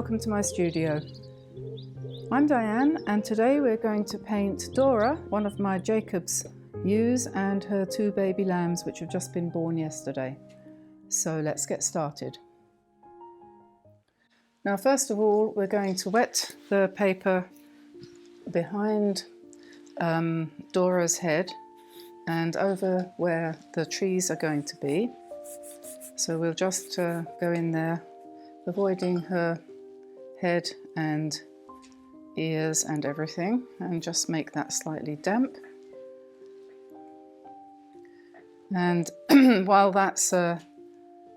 welcome to my studio. I'm Diane, and today we're going to paint Dora, one of my Jacob's ewes, and her 2 baby lambs which have just been born yesterday. So let's get started. Now first of all we're going to wet the paper behind Dora's head and over where the trees are going to be. So we'll just go in there, avoiding her head and ears and everything, and just make that slightly damp. And while that's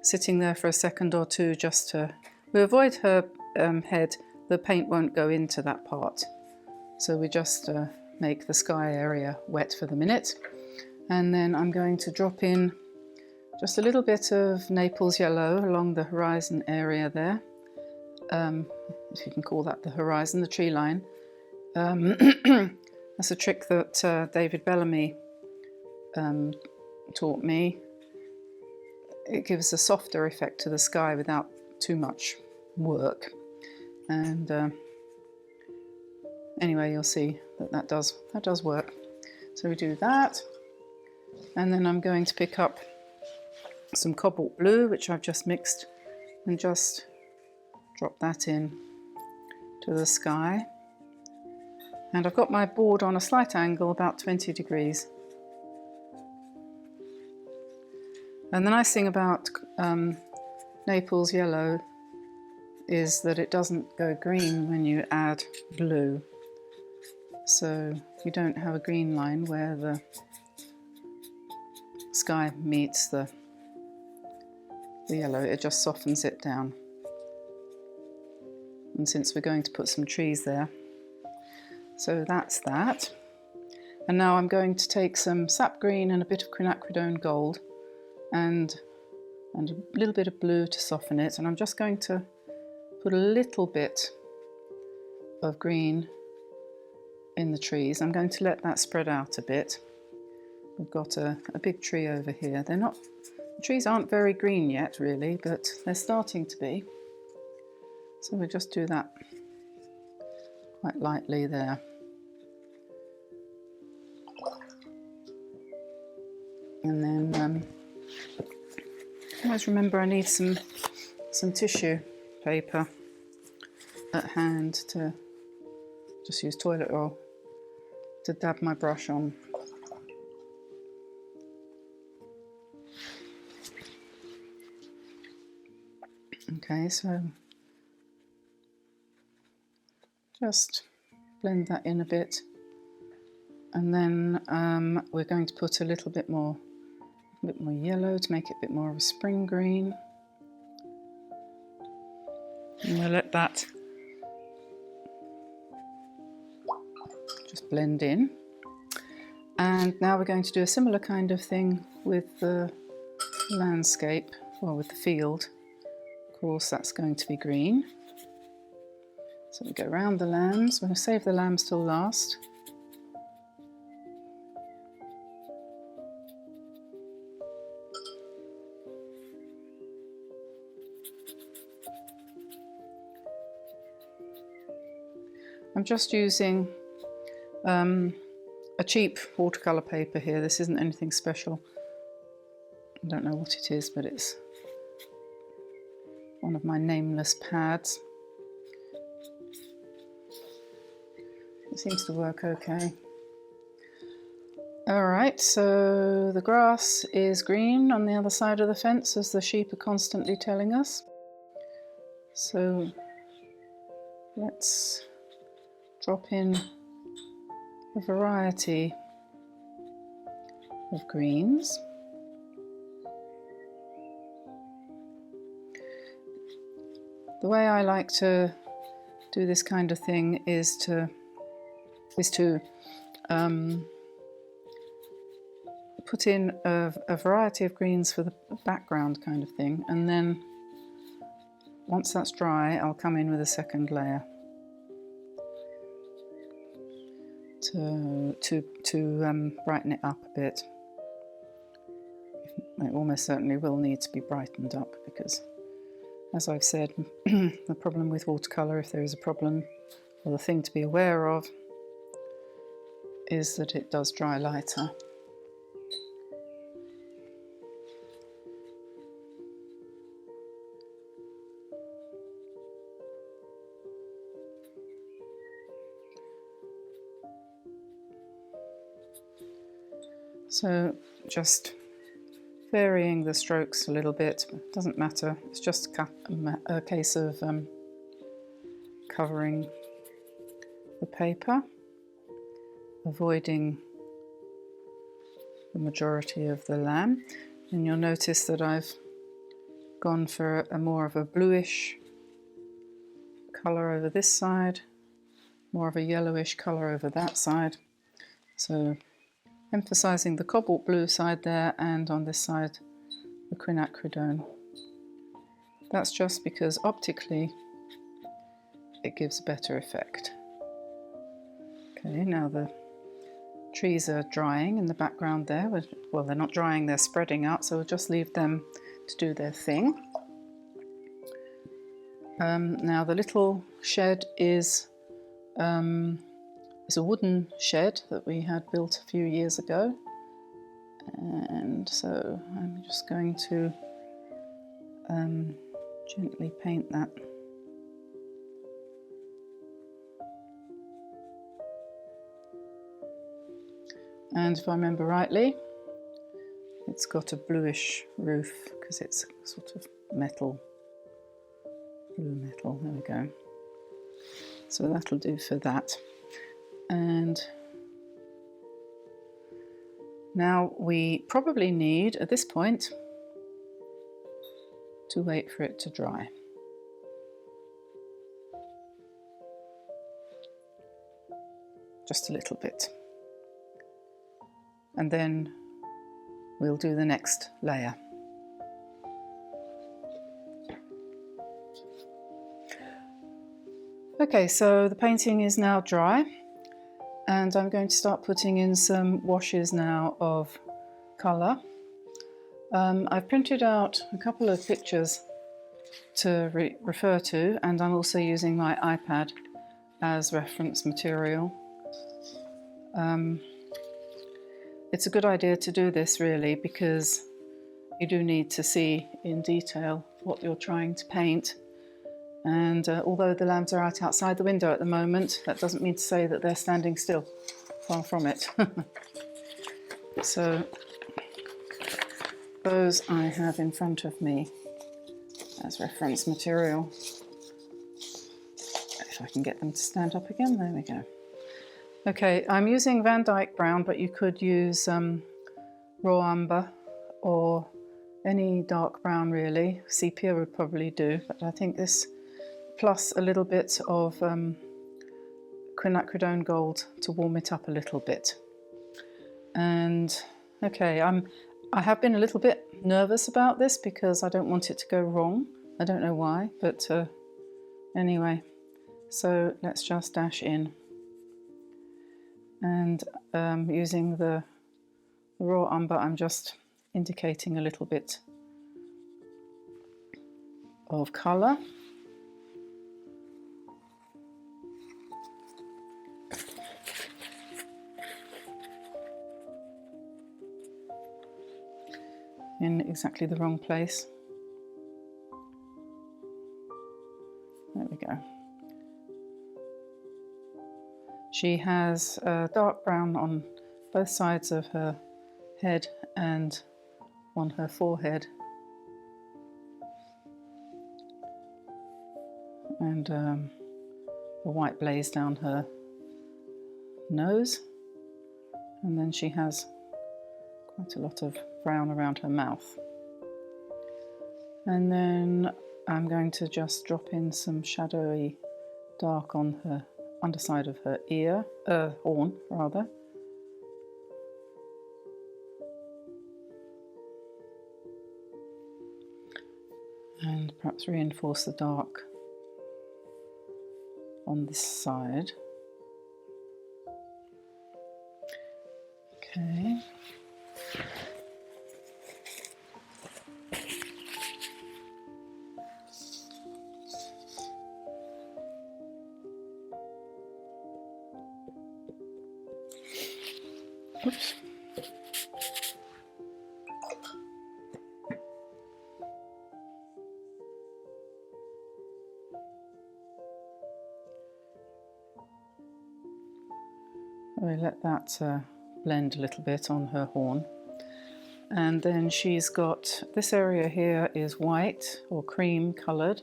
sitting there for a second or two, just to avoid her head, the paint won't go into that part. So we just make the sky area wet for the minute. And then I'm going to drop in just a little bit of Naples Yellow along the horizon area there. If you can call that the horizon, the tree line. That's a trick that David Bellamy taught me. It gives a softer effect to the sky without too much work. And anyway, you'll see that does work. So we do that. And then I'm going to pick up some cobalt blue, which I've just mixed, and just drop that in to the sky. And I've got my board on a slight angle, about 20 degrees. And the nice thing about Naples Yellow is that it doesn't go green when you add blue. So you don't have a green line where the sky meets the yellow, it just softens it down. And since we're going to put some trees there, so that's that. And now I'm going to take some sap green and a bit of quinacridone gold and a little bit of blue to soften it, and I'm just going to put a little bit of green in the trees. I'm going to let that spread out a bit. We've got a big tree over here. The trees aren't very green yet really, but they're starting to be. So we'll just do that quite lightly there. And then always remember I need some tissue paper at hand to just use toilet roll to dab my brush on. Okay, so just blend that in a bit, and then we're going to put a little bit more yellow to make it a bit more of a spring green. And we'll let that just blend in. And now we're going to do a similar kind of thing with the landscape, or with the field. Of course, that's going to be green. So we go around the lambs. We're going to save the lambs till last. I'm just using a cheap watercolour paper here. This isn't anything special. I don't know what it is, but it's one of my nameless pads. It seems to work okay. Alright, so the grass is green on the other side of the fence, as the sheep are constantly telling us. So let's drop in a variety of greens. The way I like to do this kind of thing is to put in a variety of greens for the background kind of thing, and then once that's dry I'll come in with a second layer to brighten it up a bit. It almost certainly will need to be brightened up because as I've said, the problem with watercolour, if there is a problem, or the thing to be aware of, is that it does dry lighter. So just varying the strokes a little bit, doesn't matter, it's just a case of covering the paper, avoiding the majority of the lamb. And you'll notice that I've gone for a more of a bluish colour over this side, more of a yellowish colour over that side. So emphasising the cobalt blue side there, and on this side the quinacridone. That's just because optically it gives a better effect. Okay, now the trees are drying in the background there. Well, they're not drying, they're spreading out, so we'll just leave them to do their thing. Now the little shed is a wooden shed that we had built a few years ago, and so I'm just going to gently paint that. And if I remember rightly, it's got a bluish roof because it's sort of metal, blue metal, there we go. So that'll do for that. And now we probably need, at this point, to wait for it to dry. Just a little bit. And then we'll do the next layer. Okay, so the painting is now dry, and I'm going to start putting in some washes now of colour. I've printed out a couple of pictures to refer to, and I'm also using my iPad as reference material. It's a good idea to do this really, because you do need to see in detail what you're trying to paint. And although the lambs are out outside the window at the moment, that doesn't mean to say that they're standing still. Far from it. So those I have in front of me as reference material. If I can get them to stand up again, there we go. Okay, I'm using Van Dyke brown, but you could use raw umber or any dark brown really. Sepia would probably do, but I think this plus a little bit of quinacridone gold to warm it up a little bit. And okay, I have been a little bit nervous about this because I don't want it to go wrong. I don't know why, but anyway, so let's just dash in. And using the raw umber, I'm just indicating a little bit of colour. In exactly the wrong place. There we go. She has dark brown on both sides of her head and on her forehead. And the white blaze down her nose. And then she has quite a lot of brown around her mouth. And then I'm going to just drop in some shadowy dark on her underside of her ear, horn rather. And perhaps reinforce the dark on this side. Okay. Oops. We let that blend a little bit on her horn. And then she's got, this area here is white or cream coloured.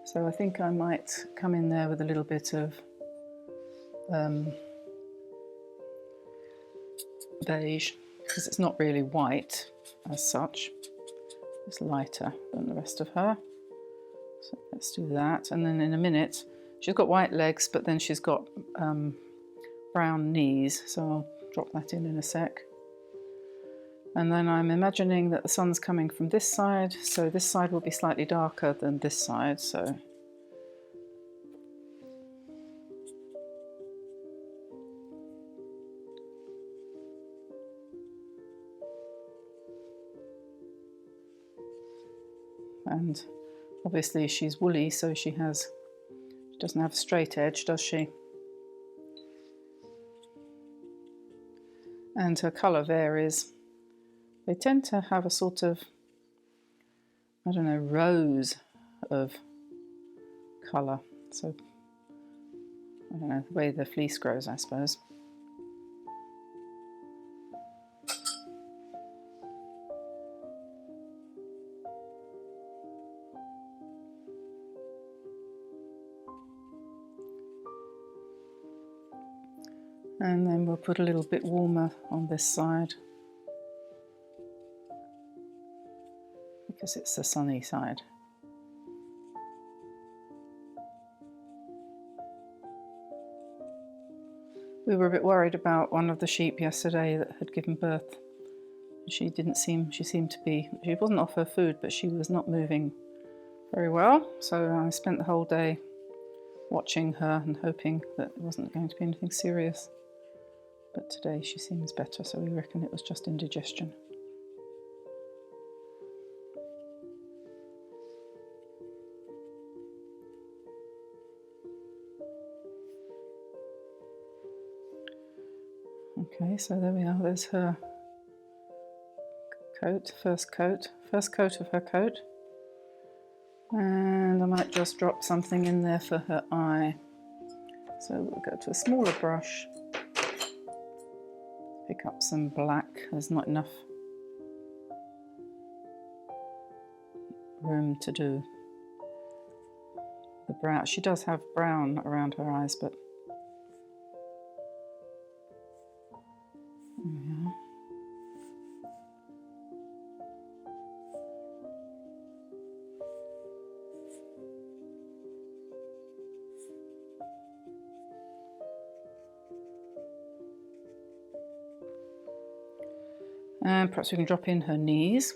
So I think I might come in there with a little bit of beige, because it's not really white as such. It's lighter than the rest of her. So let's do that. And then in a minute, she's got white legs, but then she's got brown knees. So I'll drop that in a sec. And then I'm imagining that the sun's coming from this side, so this side will be slightly darker than this side, so. And obviously she's woolly, so she doesn't have a straight edge, does she? And her colour varies. They tend to have a sort of, I don't know, rose of colour. So, I don't know, the way the fleece grows, I suppose. And then we'll put a little bit warmer on this side, because it's the sunny side. We were a bit worried about one of the sheep yesterday that had given birth. She seemed to be, she wasn't off her food, but she was not moving very well. So I spent the whole day watching her and hoping that there wasn't going to be anything serious. But today she seems better, so we reckon it was just indigestion. Okay, so there we are, there's her coat, first coat of her coat. And I might just drop something in there for her eye. So we'll go to a smaller brush, pick up some black. There's not enough room to do the brown. She does have brown around her eyes, but there we are. And perhaps we can drop in her knees,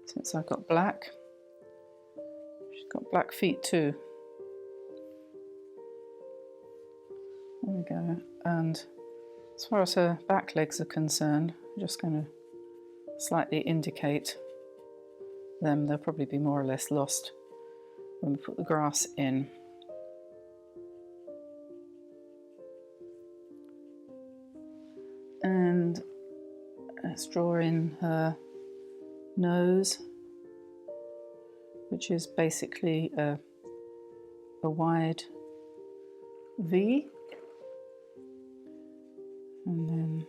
since I've got black. She's got black feet too. There we go. And as far as her back legs are concerned, I'm just going to slightly indicate them. They'll probably be more or less lost when we put the grass in. And let's draw in her nose, which is basically a wide V. And then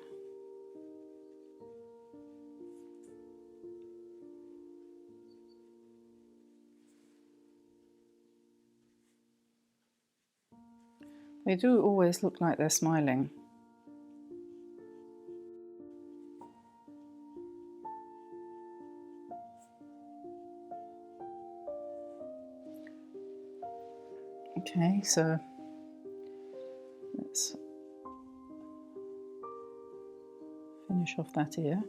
they do always look like they're smiling. Okay, so let's finish off that ear.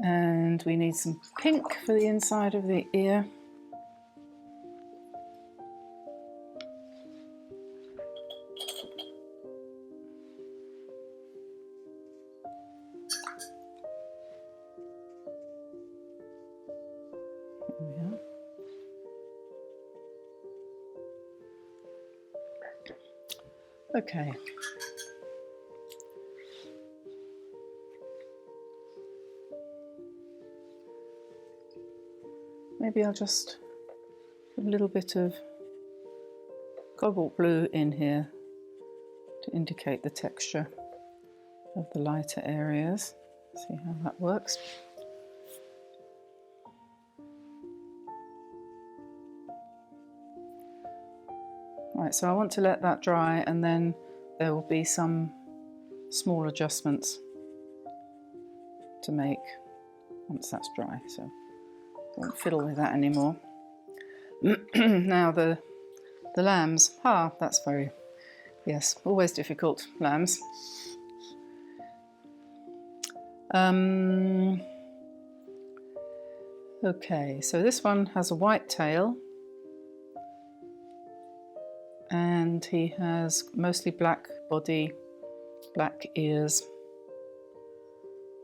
And we need some pink for the inside of the ear. There we are. Okay. Maybe I'll just put a little bit of cobalt blue in here to indicate the texture of the lighter areas. See how that works. Right, so I want to let that dry, and then there will be some small adjustments to make once that's dry, so I won't fiddle with that anymore. Now the lambs, that's very, yes, always difficult, lambs. Okay, so this one has a white tail, and he has mostly black body, black ears.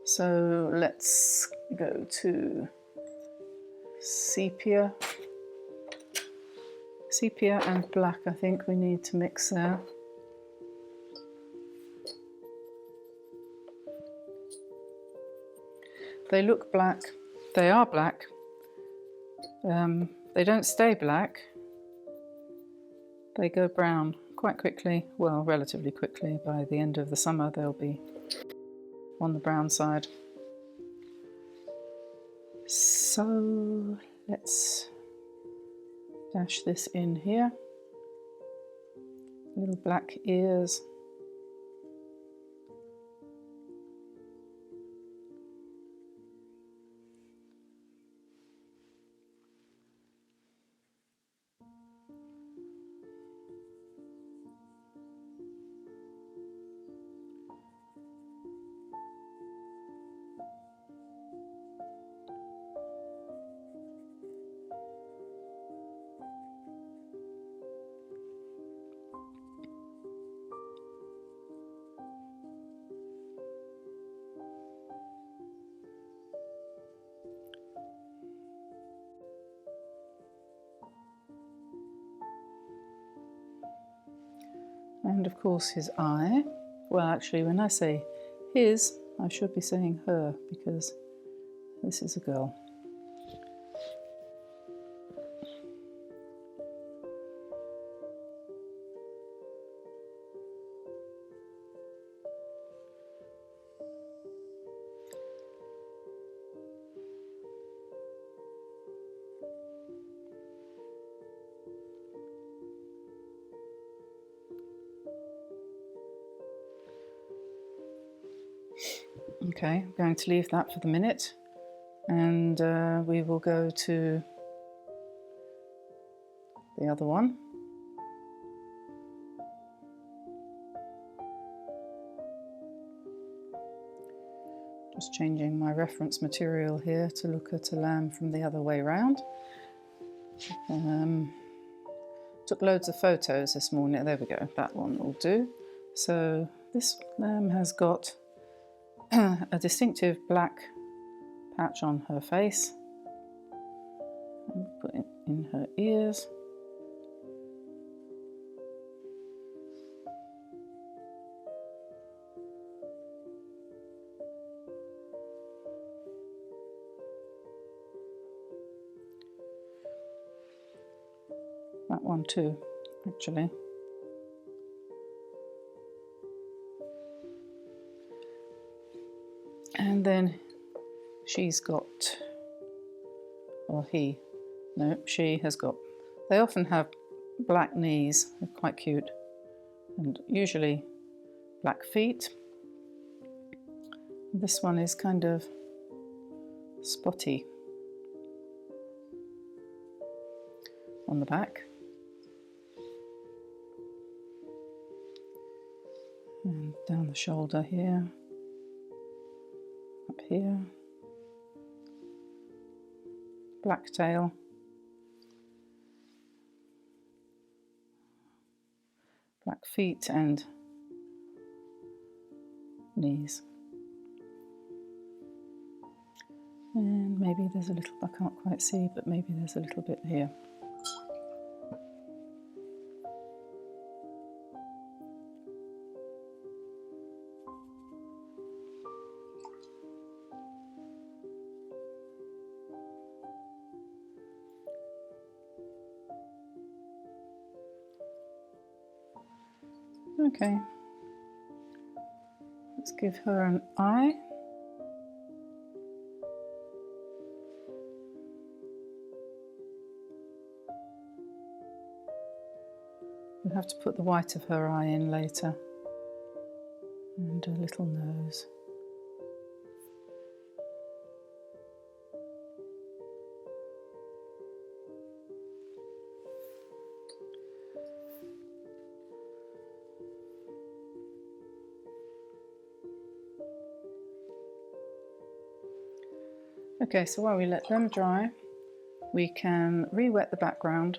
So let's go to sepia. Sepia and black, I think we need to mix there. They look black. They are black. They don't stay black. They go brown quite quickly, well, relatively quickly. By the end of the summer, they'll be on the brown side. So let's dash this in here. Little black ears. And of course his eye. Well, actually, when I say his, I should be saying her, because this is a girl. Okay, I'm going to leave that for the minute, and we will go to the other one. Just changing my reference material here to look at a lamb from the other way round. Took loads of photos this morning. There we go, that one will do. So this lamb has got a distinctive black patch on her face, and put it in her ears. That one too, actually. And then she's got, or he, no, she has got, they often have black knees, they're quite cute, and usually black feet. This one is kind of spotty on the back. And down the shoulder here. Up here, black tail, black feet and knees, and maybe there's a little, I can't quite see, but maybe there's a little bit here. Okay, let's give her an eye. We'll have to put the white of her eye in later. And a little nose. Okay, so while we let them dry, we can re-wet the background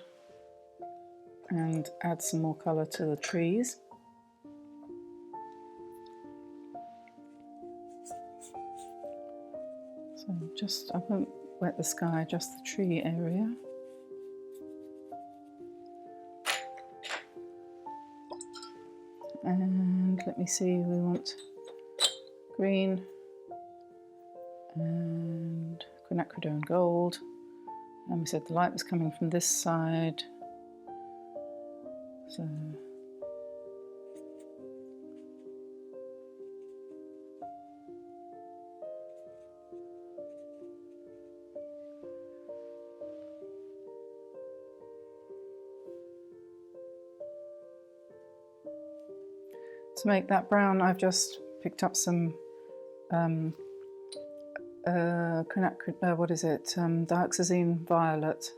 and add some more colour to the trees. So I won't wet the sky, just the tree area. And let me see, we want green and quinacridone gold. And we said the light was coming from this side. So to make that brown, I've just picked up some dioxazine violet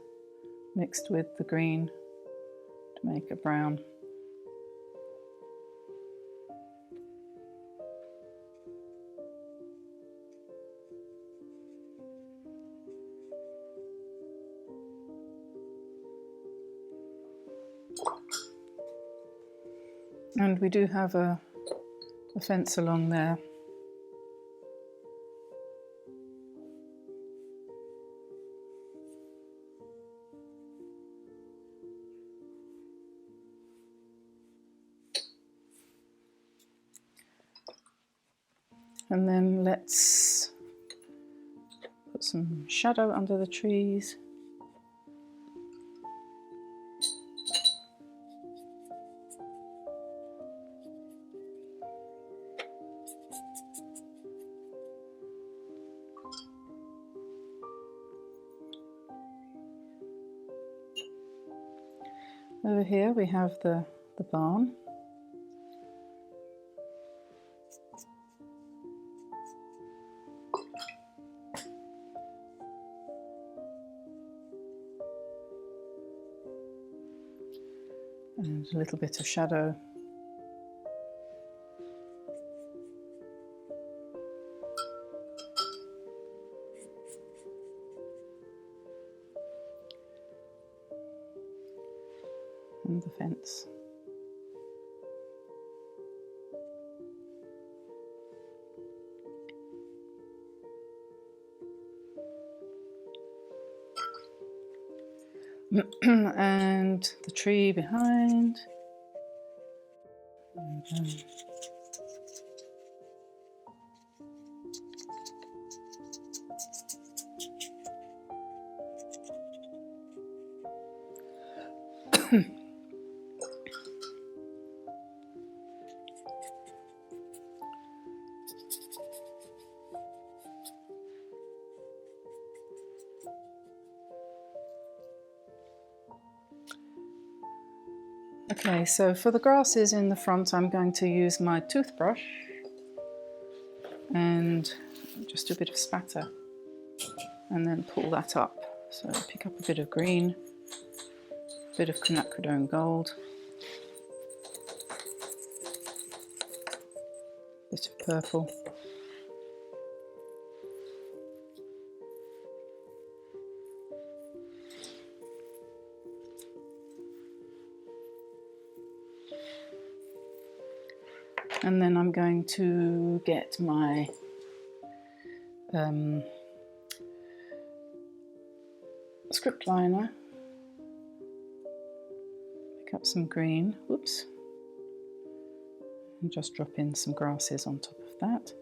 mixed with the green to make a brown. And we do have a fence along there. And then let's put some shadow under the trees. Over here we have the barn. And a little bit of shadow. And the fence. And the tree behind. Okay, so for the grasses in the front, I'm going to use my toothbrush and just do a bit of spatter and then pull that up. So pick up a bit of green, a bit of quinacridone gold, a bit of purple. And then I'm going to get my script liner, pick up some green, whoops, and just drop in some grasses on top of that.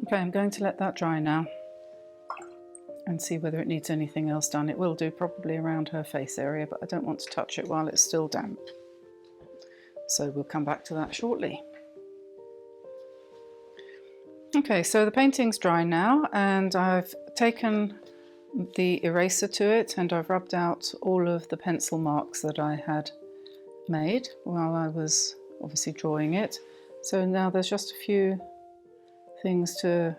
Okay, I'm going to let that dry now and see whether it needs anything else done. It will do probably around her face area, but I don't want to touch it while it's still damp. So we'll come back to that shortly. Okay, so the painting's dry now, and I've taken the eraser to it and I've rubbed out all of the pencil marks that I had made while I was obviously drawing it. So now there's just a few things to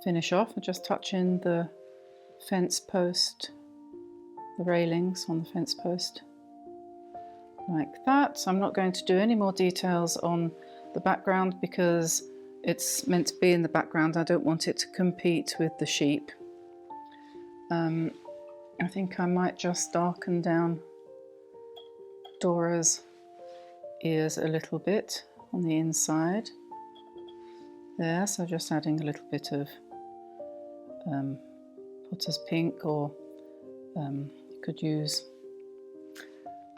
finish off. I just touch in the fence post, the railings on the fence post like that. So I'm not going to do any more details on the background because it's meant to be in the background. I don't want it to compete with the sheep. I think I might just darken down Dora's ears a little bit on the inside there, so just adding a little bit of Potter's pink, or you could use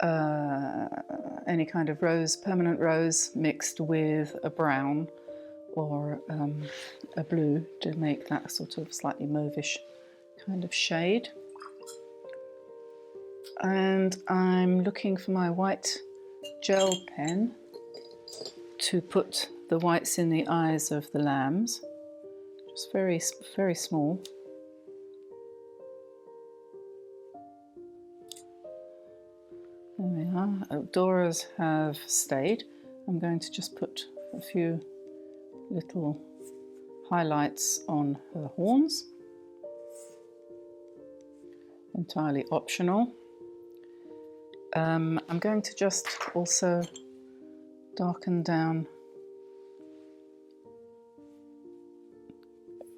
any kind of rose, permanent rose mixed with a brown or a blue to make that sort of slightly mauvish kind of shade. And I'm looking for my white gel pen to put the whites in the eyes of the lambs, just very, very small. There we are. Dora's have stayed. I'm going to just put a few little highlights on her horns. Entirely optional. I'm going to just also darken down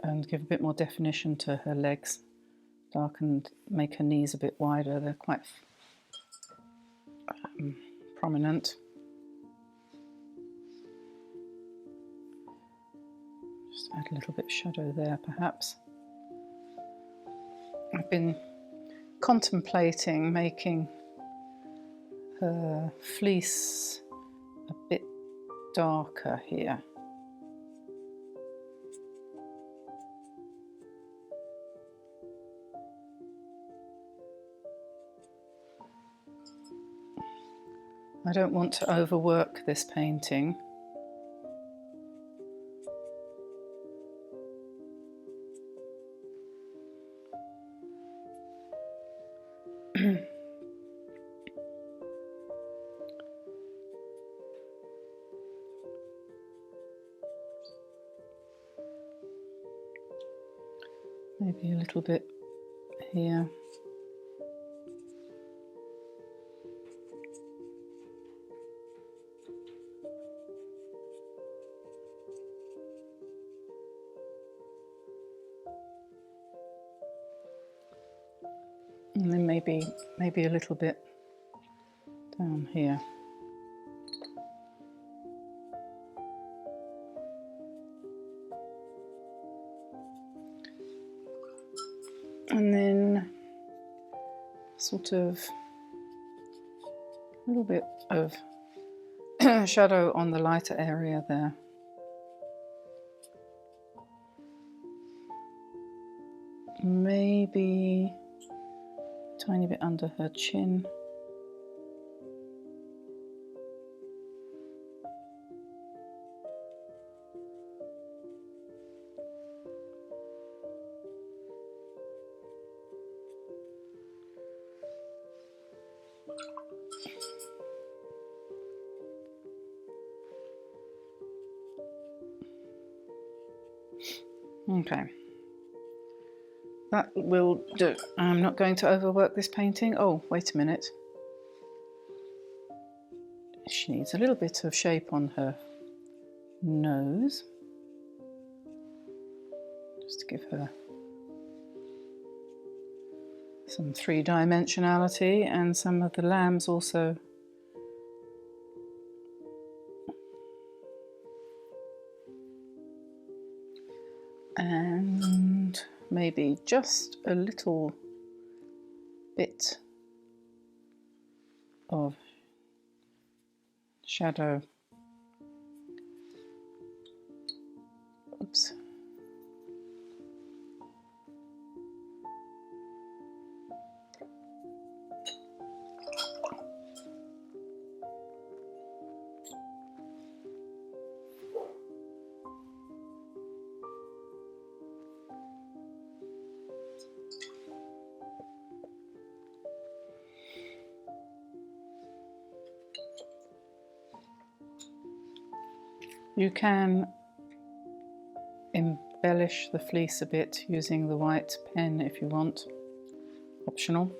and give a bit more definition to her legs. Darken, make her knees a bit wider. They're quite prominent. Just add a little bit of shadow there, perhaps. I've been contemplating making her fleece a bit darker here. I don't want to overwork this painting. Maybe a little bit here. And then maybe a little bit down here. And then sort of a little bit of shadow on the lighter area there. Maybe a tiny bit under her chin. Okay, that will do. I'm not going to overwork this painting. Oh, wait a minute. She needs a little bit of shape on her nose, just to give her some three-dimensionality, and some of the lambs also. And maybe just a little bit of shadow. Oops, You can embellish the fleece a bit using the white pen if you want, optional.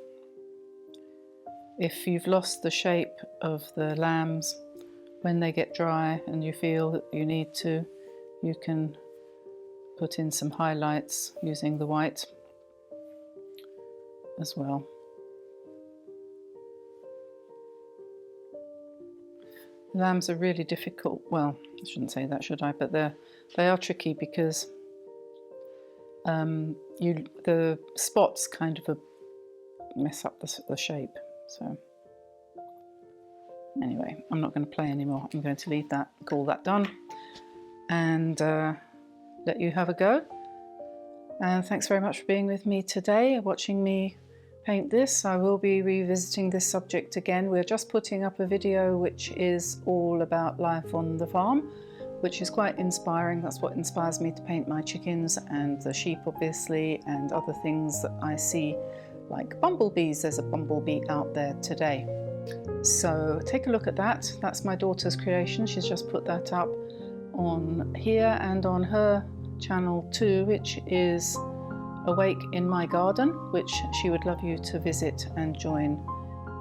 If you've lost the shape of the lambs, when they get dry and you feel that you need to, you can put in some highlights using the white as well. Lambs are really difficult. Well, I shouldn't say that, should I? But they are tricky because the spots kind of mess up the shape. So anyway, I'm not going to play anymore. I'm going to leave that, call that done, and let you have a go. And thanks very much for being with me today, watching me paint this. I will be revisiting this subject again. We're just putting up a video which is all about life on the farm, which is quite inspiring. That's what inspires me to paint my chickens and the sheep, obviously, and other things that I see, like bumblebees. There's a bumblebee out there today. So take a look at that. That's my daughter's creation. She's just put that up on here and on her channel too, which is Awake in My Garden, which she would love you to visit and join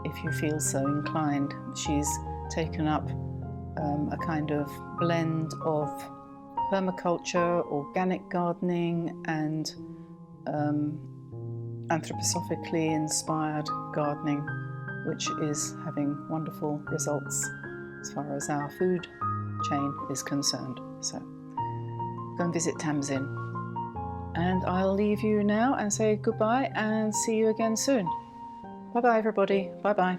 if you feel so inclined. She's taken up a kind of blend of permaculture, organic gardening, and anthroposophically inspired gardening, which is having wonderful results as far as our food chain is concerned. So go and visit Tamsin. And I'll leave you now and say goodbye and see you again soon. Bye bye everybody. Bye bye.